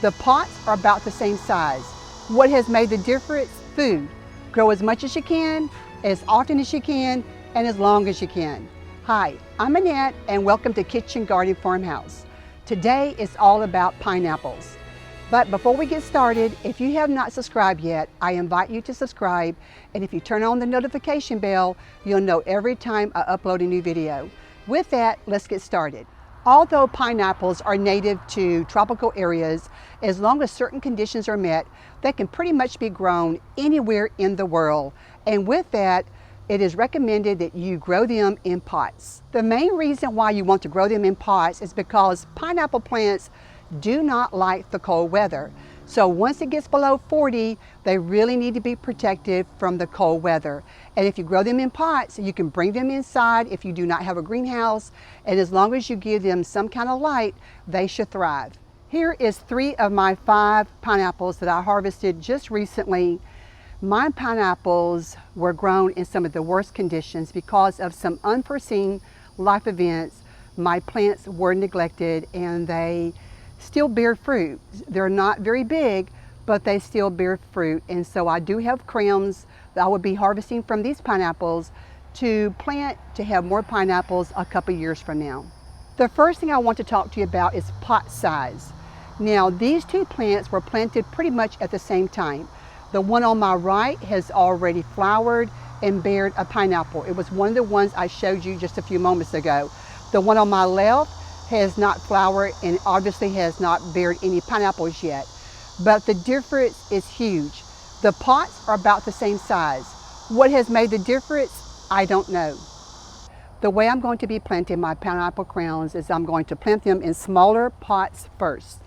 The pots are about the same size. What has made the difference? Food. Grow as much as you can, as often as you can, and as long as you can. Hi, I'm Annette, and welcome to Kitchen Garden Farmhouse. Today is all about pineapples. But before we get started, if you have not subscribed yet, I invite you to subscribe, and if you turn on the notification bell, you'll know every time I upload a new video. With that, let's get started. Although pineapples are native to tropical areas, as long as certain conditions are met, they can pretty much be grown anywhere in the world. And with that, it is recommended that you grow them in pots. The main reason why you want to grow them in pots is because pineapple plants do not like the cold weather. So once it gets below 40, they really need to be protected from the cold weather. And if you grow them in pots, you can bring them inside if you do not have a greenhouse. And as long as you give them some kind of light, they should thrive. Here is 3 of my 5 pineapples that I harvested just recently. My pineapples were grown in some of the worst conditions because of some unforeseen life events. My plants were neglected and they still bear fruit. They're not very big, but they still bear fruit. And so I do have crowns that I will be harvesting from these pineapples to plant to have more pineapples a couple years from now. The first thing I want to talk to you about is pot size. Now, these 2 plants were planted pretty much at the same time. The one on my right has already flowered and bared a pineapple. It was one of the ones I showed you just a few moments ago. The one on my left has not flowered and obviously has not bared any pineapples yet. But the difference is huge. The pots are about the same size. What has made the difference? I don't know. The way I'm going to be planting my pineapple crowns is I'm going to plant them in smaller pots first.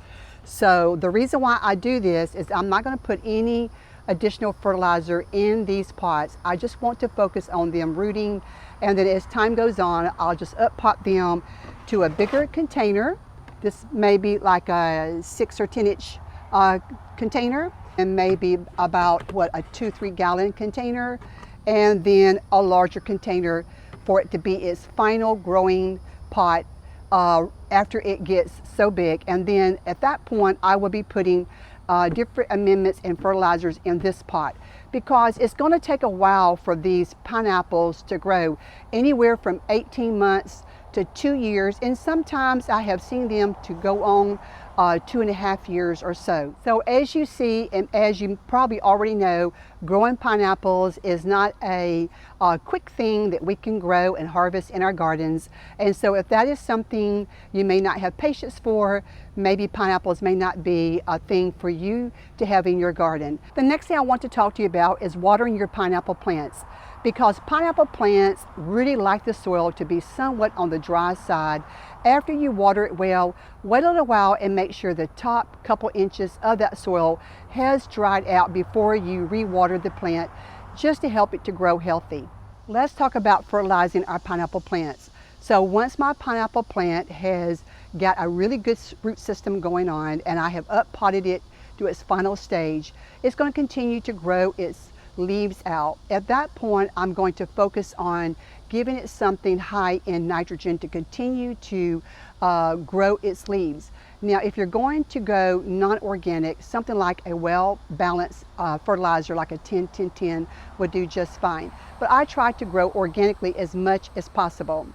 So the reason why I do this is I'm not going to put any additional fertilizer in these pots. I just want to focus on them rooting, and then as time goes on, I'll just up pot them to a bigger container. This may be like a 6 or 10 inch container, and maybe about a 2-3 gallon container, and then a larger container for it to be its final growing pot after it gets so big. And then at that point I will be putting different amendments and fertilizers in this pot, because it's going to take a while for these pineapples to grow, anywhere from 18 months to 2 years, and sometimes I have seen them to go on 2.5 years or so. So as you see, and as you probably already know, growing pineapples is not a quick thing that we can grow and harvest in our gardens. And so if that is something you may not have patience for, maybe pineapples may not be a thing for you to have in your garden. The next thing I want to talk to you about is watering your pineapple plants, because pineapple plants really like the soil to be somewhat on the dry side. After you water it well, wait a little while and make sure the top couple inches of that soil has dried out before you re-water the plant, just to help it to grow healthy. Let's talk about fertilizing our pineapple plants. So once my pineapple plant has got a really good root system going on and I have up potted it to its final stage, it's going to continue to grow its leaves out. At that point, I'm going to focus on giving it something high in nitrogen to continue to grow its leaves. Now, if you're going to go non-organic, something like a well-balanced fertilizer like a 10-10-10 would do just fine. But I try to grow organically as much as possible.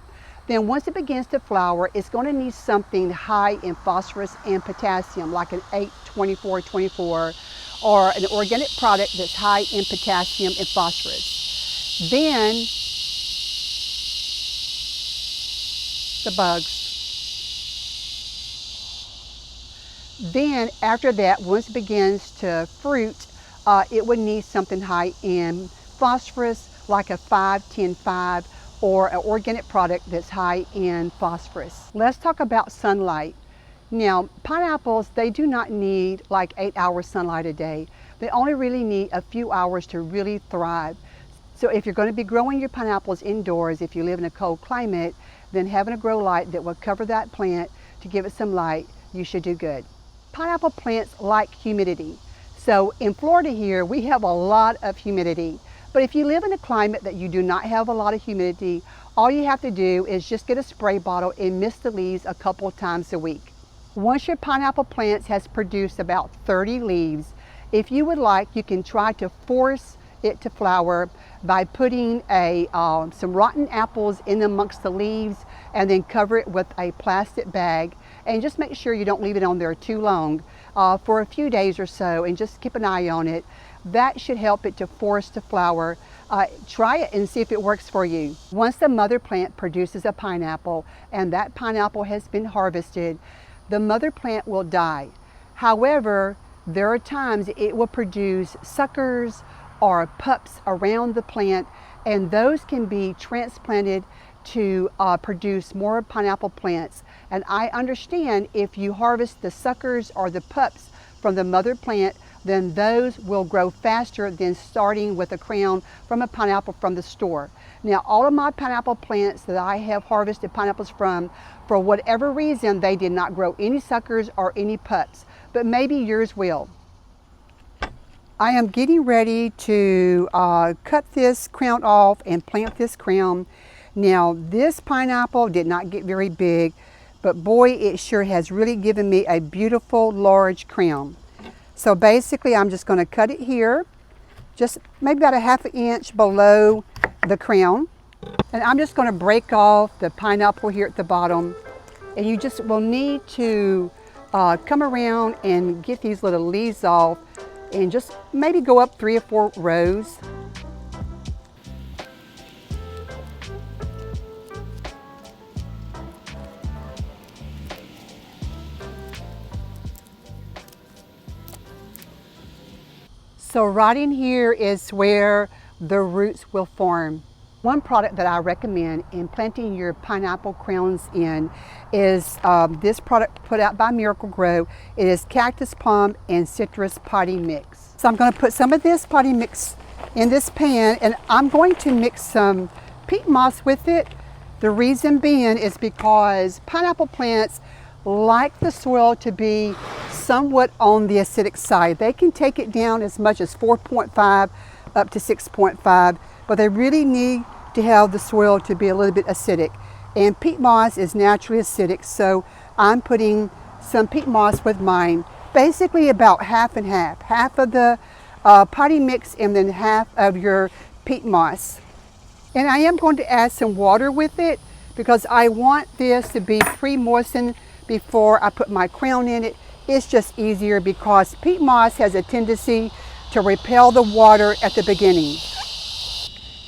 Then once it begins to flower, it's going to need something high in phosphorus and potassium, like an 8-24-24, or an organic product that's high in potassium and phosphorus. Then the bugs. Then after that, once it begins to fruit, it would need something high in phosphorus, like a 5-10-5, or an organic product that's high in phosphorus. Let's talk about sunlight. Now, pineapples, they do not need like 8 hours sunlight a day. They only really need a few hours to really thrive. So if you're going to be growing your pineapples indoors, if you live in a cold climate, then having a grow light that will cover that plant to give it some light, you should do good. Pineapple plants like humidity. So in Florida here, we have a lot of humidity. But if you live in a climate that you do not have a lot of humidity, all you have to do is just get a spray bottle and mist the leaves a couple of times a week. Once your pineapple plants has produced about 30 leaves, if you would like, you can try to force it to flower by putting some rotten apples in amongst the leaves and then cover it with a plastic bag, and just make sure you don't leave it on there too long, for a few days or so, and just keep an eye on it. That should help it to force to flower. Try it and see if it works for you. Once the mother plant produces a pineapple and that pineapple has been harvested, the mother plant will die. However, there are times it will produce suckers or pups around the plant, and those can be transplanted to produce more pineapple plants. And I understand if you harvest the suckers or the pups from the mother plant, then those will grow faster than starting with a crown from a pineapple from the store. Now, all of my pineapple plants that I have harvested pineapples from, for whatever reason, they did not grow any suckers or any pups, but maybe yours will. I am getting ready to cut this crown off and plant this crown. Now, this pineapple did not get very big, but boy, it sure has really given me a beautiful large crown. So basically, I'm just going to cut it here, just maybe about a ½ inch below the crown. And I'm just going to break off the pineapple here at the bottom. And you just will need to come around and get these little leaves off, and just maybe go up 3 or 4 rows. So right in here is where the roots will form. One product that I recommend in planting your pineapple crowns in is this product put out by Miracle Grow. It is cactus palm and citrus potting mix. So I'm going to put some of this potting mix in this pan, and I'm going to mix some peat moss with it. The reason being is because pineapple plants like the soil to be somewhat on the acidic side. They can take it down as much as 4.5 up to 6.5, but they really need to have the soil to be a little bit acidic. And peat moss is naturally acidic, so I'm putting some peat moss with mine, basically about half and half. Half of the potting mix and then half of your peat moss. And I am going to add some water with it because I want this to be pre-moistened before I put my crown in it. It's just easier because peat moss has a tendency to repel the water at the beginning.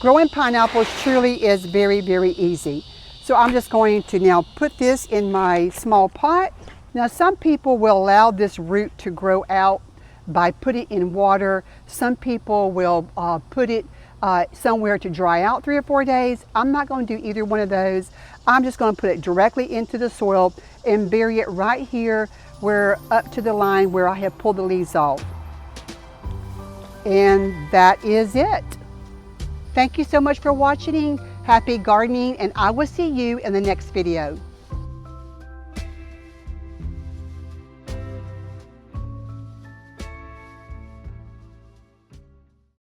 Growing pineapples truly is very, very easy. So I'm just going to now put this in my small pot. Now, some people will allow this root to grow out by putting it in water. Some people will put it somewhere to dry out 3 or 4 days. I'm not going to do either one of those. I'm just going to put it directly into the soil and bury it right here where up to the line where I have pulled the leaves off. And that is it. Thank you so much for watching. Happy gardening, and I will see you in the next video.